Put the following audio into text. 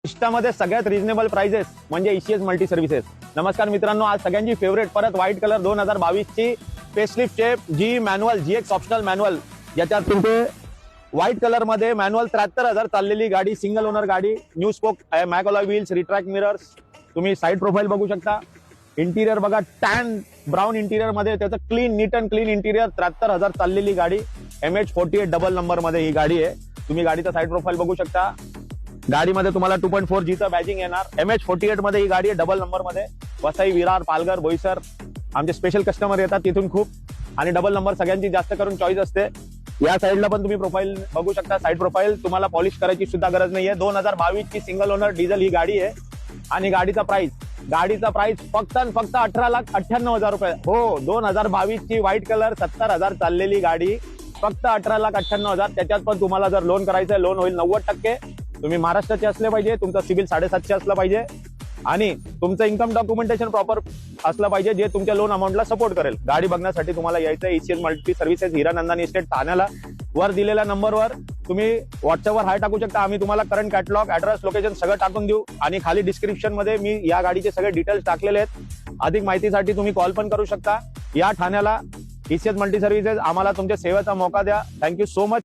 महाराष्ट्रामध्ये सगळ्यात reasonable prices म्हणजे ईसीएस मल्टी सर्व्हिसेस. नमस्कार मित्रांनो, आज सगळ्यांची फेवरेट परत व्हाईट कलर 2022 ची facelift shape G manual GX optional manual, याच्यात तुमचे व्हाईट कलर मध्ये मॅन्युअल 73,000 चाललेली गाडी, सिंगल ओनर गाडी, new spoke mag alloy wheels, retract mirrors. तुम्ही साइड प्रोफाईल बघू शकता. इंटिरियर बघा, टॅन ब्राऊन इंटिरियर मध्ये त्याचं clean neat and clean interior. 73,000 चाललेली गाडी, MH48 डबल नंबर मध्ये ही गाडी आहे. तुम्ही गाडीचा साइड प्रोफाईल बघू शकता. गाडीमध्ये तुम्हाला 2.4 G चं बॅजिंग येणार. MH48 मध्ये ही गाडी आहे, डबल नंबर मध्ये. वसई, विरार, पालघर, बोईसर आमचे स्पेशल कस्टमर येतात तिथून खूप, आणि डबल नंबर सगळ्यांची जास्त करून चॉईस असते. या साईडला पण तुम्ही प्रोफाईल बघू शकता. साइड प्रोफाईल तुम्हाला पॉलिश करायची सुद्धा गरज नाहीये. 2022 ची सिंगल ओनर डिझेल ही गाडी आहे. आणि गाडीचा प्राइस फक्त 18,98,000 रुपये. हो, 2022 ची व्हाईट कलर 70,000 चाललेली गाडी, फक्त 18,98,000. त्याच्यात पण तुम्हाला जर लोन करायचं, लोन होईल 90%. तुम्ही महाराष्ट्राचे असले पाहिजे, तुमचं सिबिल 750 असलं पाहिजे, आणि तुमचं इन्कम डॉक्युमेंटेशन प्रॉपर असलं पाहिजे, जे तुमच्या लोन अमाऊंटला सपोर्ट करेल. गाडी बघण्यासाठी तुम्हाला यायचं ECS multi services, Hiranandani estate, ठाण्याला. वर दिलेल्या नंबरवर तुम्ही व्हॉट्सअपवर हाय टाकू शकता. आम्ही तुम्हाला करंट कॅटलॉग, ऍड्रेस, लोकेशन सगळं टाकून देऊ. आणि खाली डिस्क्रिप्शन मध्ये मी या गाडीचे सगळे डिटेल्स टाकलेले आहेत. अधिक माहितीसाठी तुम्ही कॉल पण करू शकता. या ठाण्याला ईसीएस मल्टी सर्व्हिसेस. आम्हाला तुमच्या सेवेचा मौका द्या. Thank you so much.